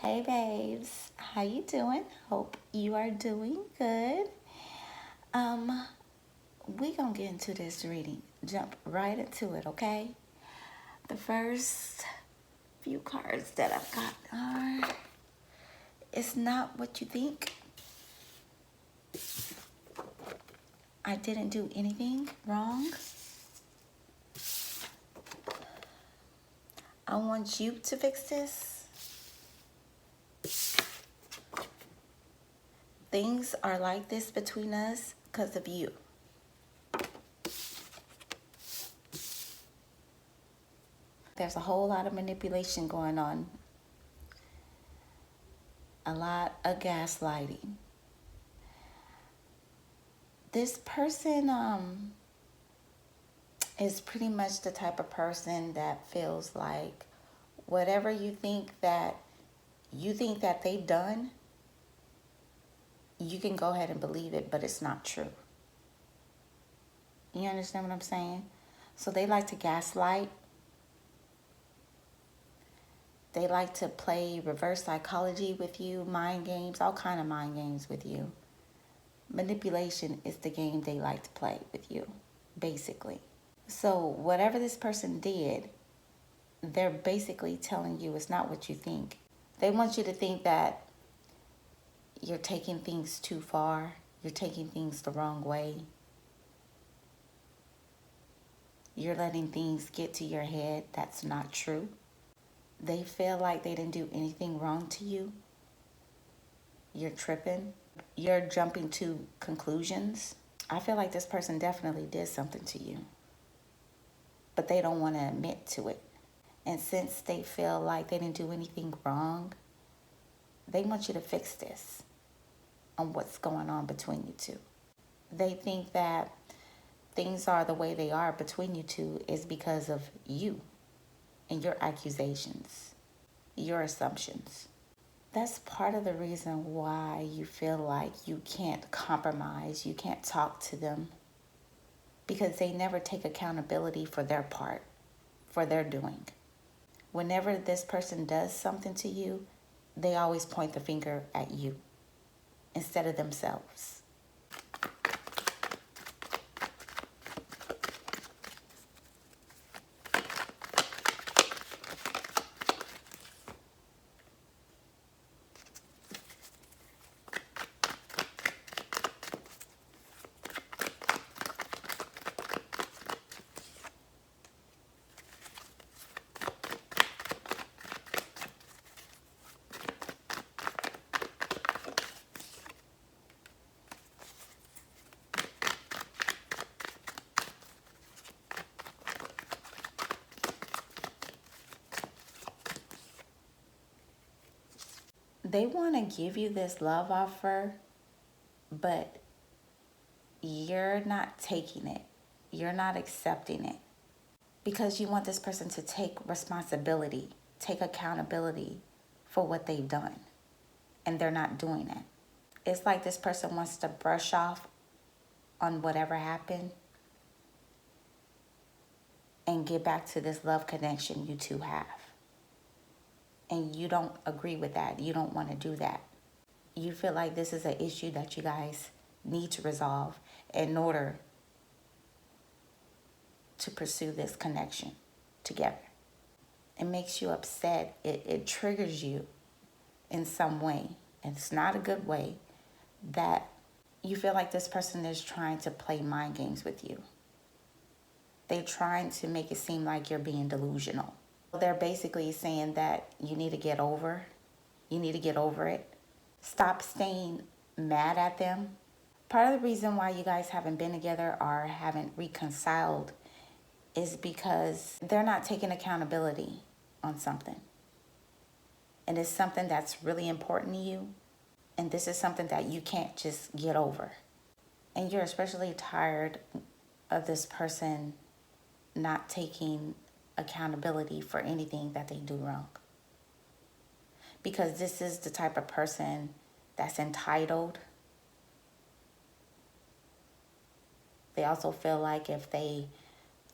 Hey babes, how you doing? Hope you are doing good. Um, we gonna get into this reading. Jump right into it, okay? The first few cards that I've got are it's not what you think. I didn't do anything wrong. I want you to fix this. Things are like this between us because of you. There's a whole lot of manipulation going on. A lot of gaslighting. This person is pretty much the type of person that feels like whatever you think that they've done, you can go ahead and believe it, but it's not true. You understand what I'm saying? So they like to gaslight. They like to play reverse psychology with you, mind games, all kind of mind games with you. Manipulation is the game they like to play with you, basically. So whatever this person did, they're basically telling you it's not what you think. They want you to think that you're taking things too far. You're taking things the wrong way. You're letting things get to your head. That's not true. They feel like they didn't do anything wrong to you. You're tripping. You're jumping to conclusions. I feel like this person definitely did something to you, but they don't want to admit to it. And since they feel like they didn't do anything wrong, they want you to fix this on what's going on between you two. They think that things are the way they are between you two is because of you and your accusations, your assumptions. That's part of the reason why you feel like you can't compromise, you can't talk to them, because they never take accountability for their part, for their doing. Whenever this person does something to you, they always point the finger at you instead of themselves. They want to give you this love offer, but you're not taking it. You're not accepting it because you want this person to take responsibility, take accountability for what they've done, and they're not doing it. It's like this person wants to brush off on whatever happened and get back to this love connection you two have. And you don't agree with that. You don't want to do that. You feel like this is an issue that you guys need to resolve in order to pursue this connection together. It makes you upset. It triggers you in some way. And it's not a good way that you feel like this person is trying to play mind games with you. They're trying to make it seem like you're being delusional. They're basically saying that you need to get over. You need to get over it. Stop staying mad at them. Part of the reason why you guys haven't been together or haven't reconciled is because they're not taking accountability on something. And it's something that's really important to you. And this is something that you can't just get over. And you're especially tired of this person not taking accountability for anything that they do wrong. Because this is the type of person that's entitled. They also feel like if they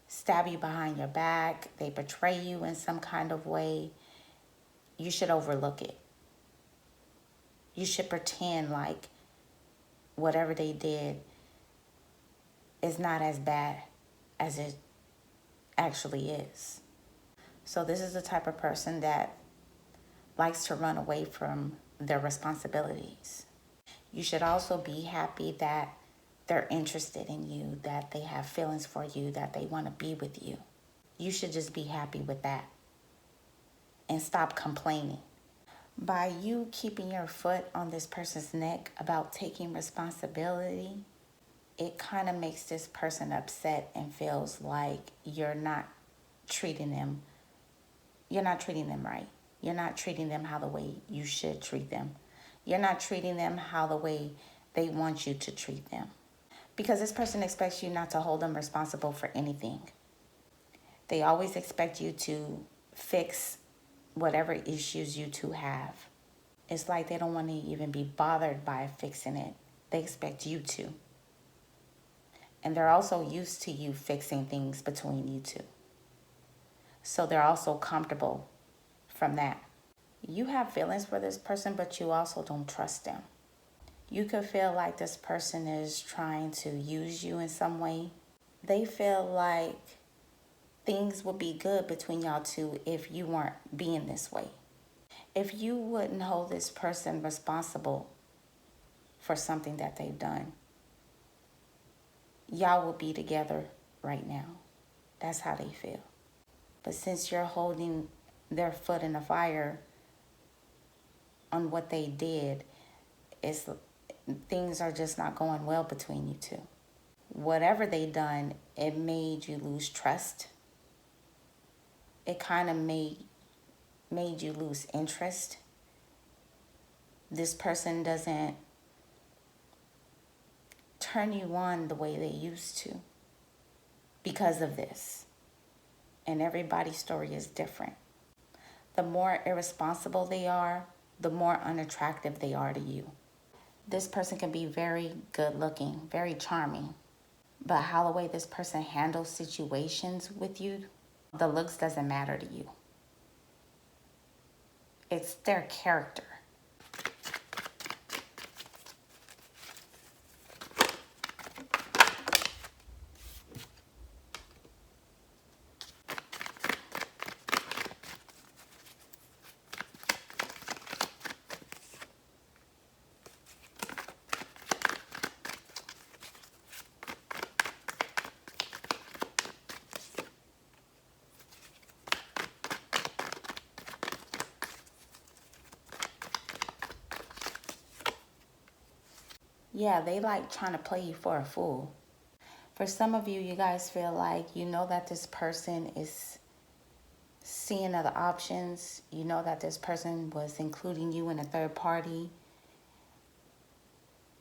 stab you behind your back, they betray you in some kind of way, you should overlook it. You should pretend like whatever they did is not as bad as it actually is. So this is the type of person that likes to run away from their responsibilities. You should also be happy that they're interested in you, that they have feelings for you, that they want to be with you. You should just be happy with that and stop complaining. By you keeping your foot on this person's neck about taking responsibility, it kind of makes this person upset and feels like treating them, you're not treating them right. You're not treating them how the way you should treat them. You're not treating them how the way they want you to treat them. Because this person expects you not to hold them responsible for anything. They always expect you to fix whatever issues you two have. It's like they don't want to even be bothered by fixing it. They expect you to. And they're also used to you fixing things between you two. So they're also comfortable from that. You have feelings for this person, but you also don't trust them. You could feel like this person is trying to use you in some way. They feel like things would be good between y'all two if you weren't being this way. If you wouldn't hold this person responsible for something that they've done, y'all would be together right now. That's how they feel. But since you're holding their foot in the fire on what they did, things are just not going well between you two. Whatever they done, it made you lose trust. It kind of made you lose interest. This person doesn't turn you on the way they used to because of this. And everybody's story is different. The more irresponsible they are, the more unattractive they are to you. This person can be very good looking, very charming, but how the way this person handles situations with you, the looks doesn't matter to you. It's their character. Yeah, they like trying to play you for a fool. For some of you, you guys feel like you know that this person is seeing other options. You know that this person was including you in a third party.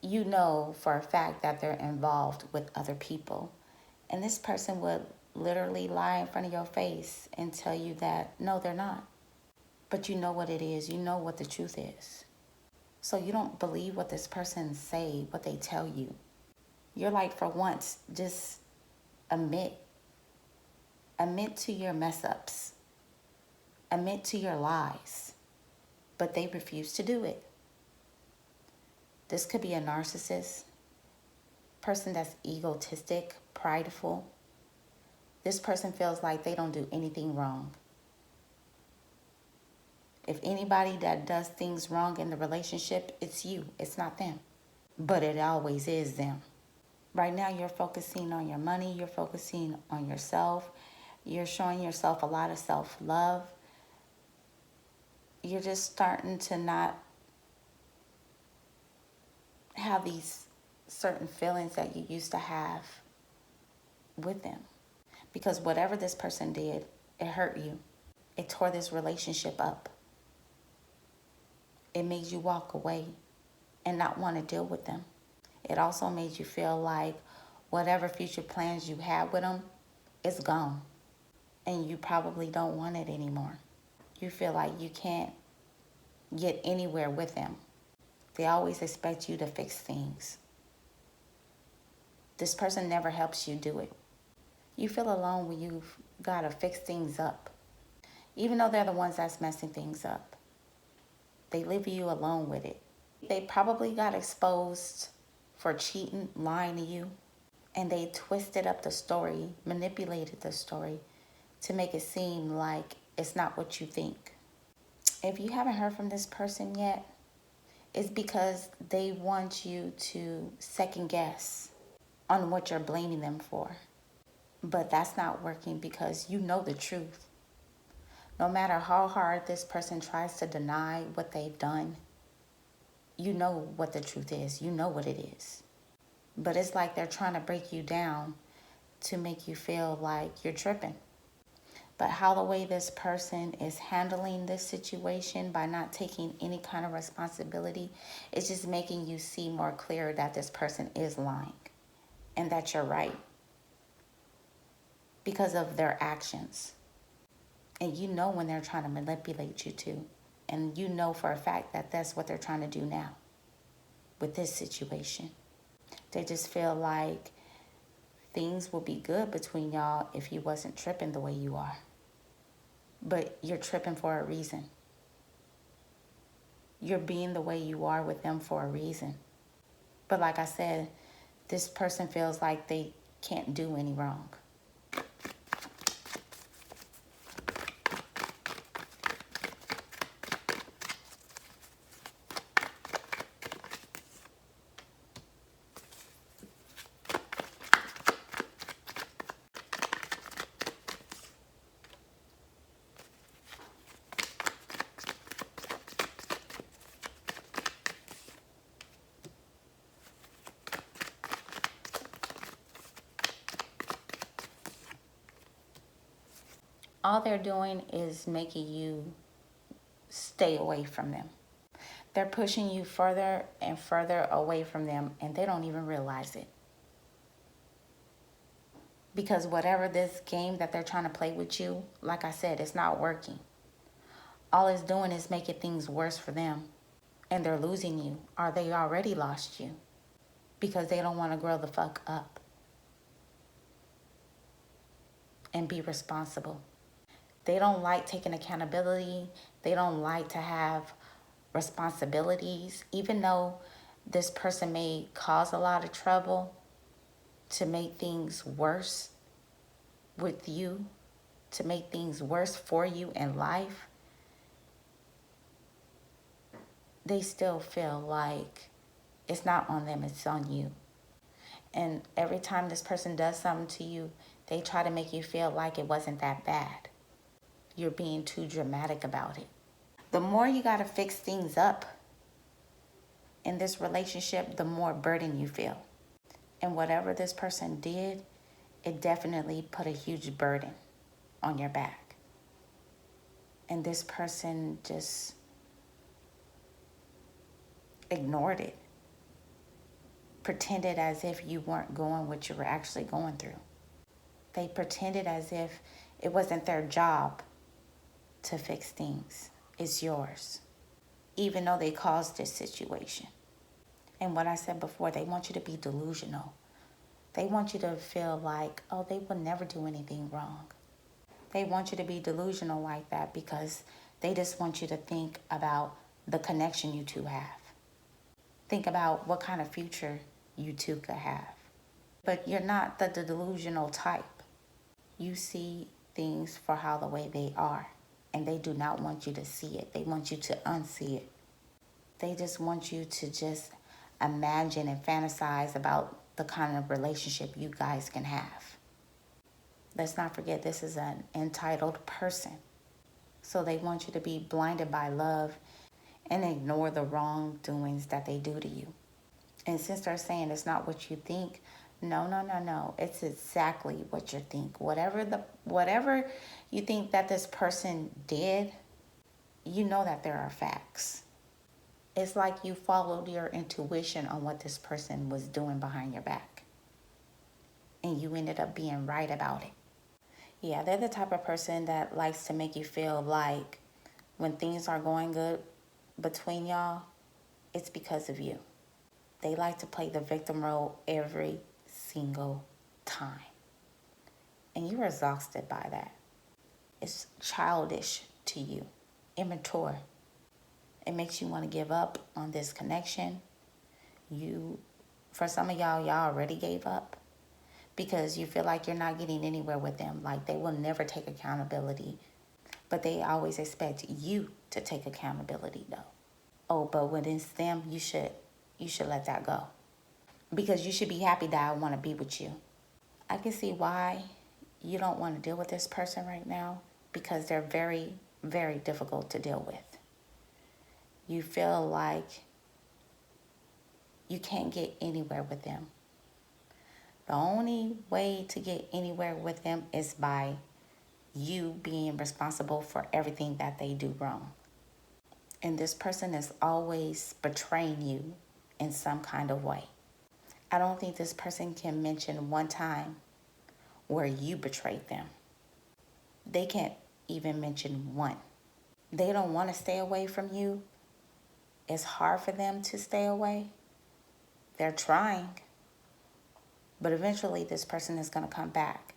You know for a fact that they're involved with other people. And this person would literally lie in front of your face and tell you that, no, they're not. But you know what it is. You know what the truth is. So you don't believe what this person say, what they tell you. You're like, for once, just admit to your mess ups. Admit to your lies. But they refuse to do it. This could be a narcissist, person that's egotistic, prideful. This person feels like they don't do anything wrong. If anybody that does things wrong in the relationship, it's you. It's not them. But it always is them. Right now, you're focusing on your money. You're focusing on yourself. You're showing yourself a lot of self-love. You're just starting to not have these certain feelings that you used to have with them. Because whatever this person did, it hurt you. It tore this relationship up. It made you walk away and not want to deal with them. It also made you feel like whatever future plans you had with them is gone. And you probably don't want it anymore. You feel like you can't get anywhere with them. They always expect you to fix things. This person never helps you do it. You feel alone when you've got to fix things up. Even though they're the ones that's messing things up. They leave you alone with it. They probably got exposed for cheating, lying to you, and they twisted up the story, manipulated the story to make it seem like it's not what you think. If you haven't heard from this person yet, it's because they want you to second guess on what you're blaming them for. But that's not working because you know the truth. No matter how hard this person tries to deny what they've done, you know what the truth is. You know what it is. But it's like they're trying to break you down to make you feel like you're tripping. But how the way this person is handling this situation by not taking any kind of responsibility is just making you see more clear that this person is lying and that you're right because of their actions. And you know when they're trying to manipulate you too. And you know for a fact that that's what they're trying to do now with this situation. They just feel like things will be good between y'all if you wasn't tripping the way you are. But you're tripping for a reason. You're being the way you are with them for a reason. But like I said, this person feels like they can't do any wrong. All they're doing is making you stay away from them. They're pushing you further and further away from them, and they don't even realize it. Because whatever this game that they're trying to play with you, like I said, it's not working. All it's doing is making things worse for them, and they're losing you, or they already lost you, because they don't want to grow the fuck up and be responsible. They don't like taking accountability. They don't like to have responsibilities, even though this person may cause a lot of trouble to make things worse with you, to make things worse for you in life. They still feel like it's not on them, it's on you. And every time this person does something to you, they try to make you feel like it wasn't that bad. You're being too dramatic about it. The more you got to fix things up in this relationship, the more burden you feel. And whatever this person did, it definitely put a huge burden on your back. And this person just ignored it. Pretended as if you weren't going what you were actually going through. They pretended as if it wasn't their job to fix things. It's yours. Even though they caused this situation. And what I said before, they want you to be delusional. They want you to feel like, oh, they will never do anything wrong. They want you to be delusional like that because they just want you to think about the connection you two have. Think about what kind of future you two could have. But you're not the delusional type. You see things for how the way they are. And they do not want you to see it. They want you to unsee it. They just want you to just imagine and fantasize about the kind of relationship you guys can have. Let's not forget this is an entitled person. So they want you to be blinded by love and ignore the wrongdoings that they do to you. And since they're saying it's not what you think, no. It's exactly what you think. Whatever you think that this person did, you know that there are facts. It's like you followed your intuition on what this person was doing behind your back. And you ended up being right about it. Yeah, they're the type of person that likes to make you feel like when things are going good between y'all, it's because of you. They like to play the victim role every single time. And you're exhausted by that. It's childish to you, immature. It makes you want to give up on this connection. For some of y'all already gave up because you feel like you're not getting anywhere with them. Like they will never take accountability, but they always expect you to take accountability though. Oh, but when it's them, you should let that go because you should be happy that I want to be with you. I can see why you don't want to deal with this person right now because they're very, very difficult to deal with. You feel like you can't get anywhere with them. The only way to get anywhere with them is by you being responsible for everything that they do wrong. And this person is always betraying you in some kind of way. I don't think this person can mention one time where you betrayed them. They can't even mention one. They don't want to stay away from you. It's hard for them to stay away. They're trying. But eventually this person is going to come back.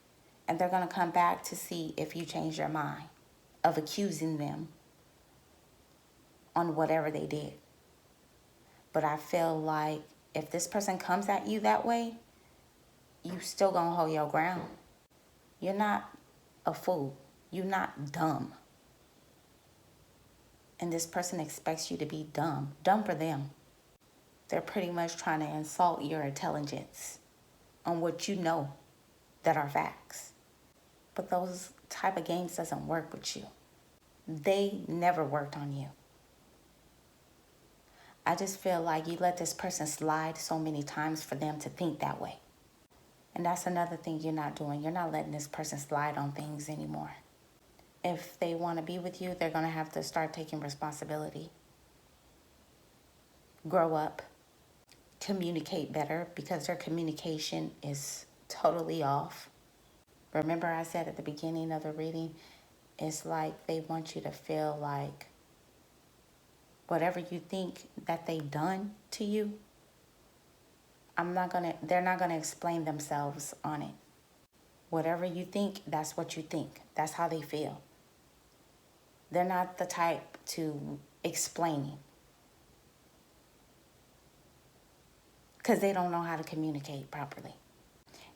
And they're going to come back to see if you change your mind of accusing them on whatever they did. But I feel like if this person comes at you that way, you still going to hold your ground. You're not a fool. You're not dumb. And this person expects you to be dumb. Dumb for them. They're pretty much trying to insult your intelligence on what you know that are facts. But those type of games doesn't work with you. They never worked on you. I just feel like you let this person slide so many times for them to think that way. And that's another thing you're not doing. You're not letting this person slide on things anymore. If they want to be with you, they're going to have to start taking responsibility. Grow up. Communicate better because their communication is totally off. Remember I said at the beginning of the reading, it's like they want you to feel like whatever you think that they've done to you, they're not gonna explain themselves on it. Whatever you think, that's what you think. That's how they feel. They're not the type to explain it. Because they don't know how to communicate properly.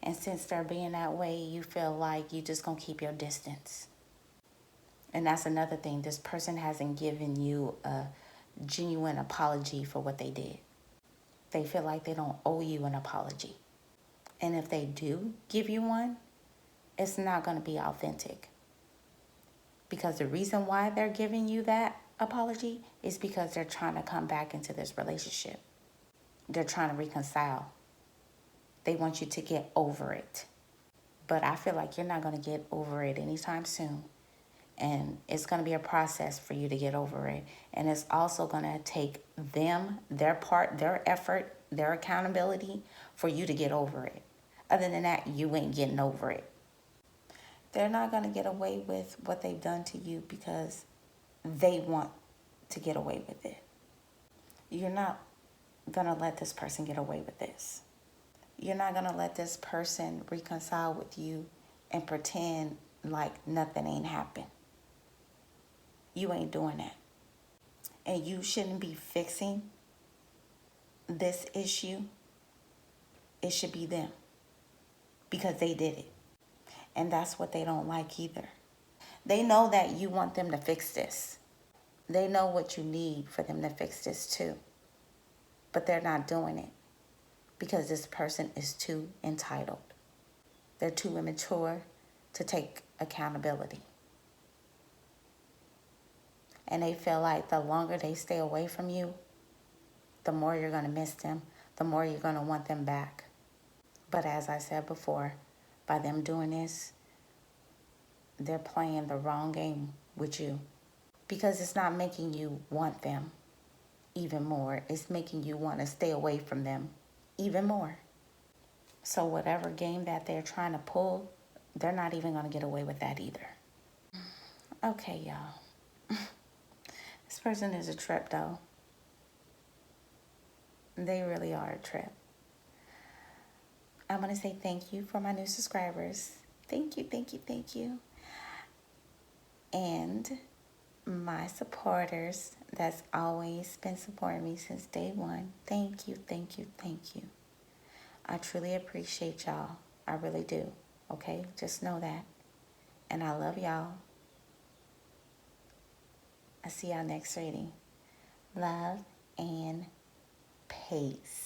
And since they're being that way, you feel like you just gonna keep your distance. And that's another thing. This person hasn't given you a genuine apology for what they did. They feel like they don't owe you an apology. And if they do give you one, it's not going to be authentic. Because the reason why they're giving you that apology is because they're trying to come back into this relationship. They're trying to reconcile. They want you to get over it. But I feel like you're not going to get over it anytime soon. And it's going to be a process for you to get over it. And it's also going to take them, their part, their effort, their accountability for you to get over it. Other than that, you ain't getting over it. They're not going to get away with what they've done to you because they want to get away with it. You're not going to let this person get away with this. You're not going to let this person reconcile with you and pretend like nothing ain't happened. You ain't doing that. And you shouldn't be fixing this issue. It should be them. Because they did it. And that's what they don't like either. They know that you want them to fix this. They know what you need for them to fix this too. But they're not doing it. Because this person is too entitled. They're too immature to take accountability. And they feel like the longer they stay away from you, the more you're going to miss them, the more you're going to want them back. But as I said before, by them doing this, they're playing the wrong game with you. Because it's not making you want them even more. It's making you want to stay away from them even more. So whatever game that they're trying to pull, they're not even going to get away with that either. Okay, y'all. This person is a trip, though. They really are a trip. I want to say thank you for my new subscribers. Thank you, thank you, thank you. And my supporters that's always been supporting me since day one. Thank you, thank you, thank you. I truly appreciate y'all. I really do. Okay? Just know that. And I love y'all. I see y'all next reading. Love and peace.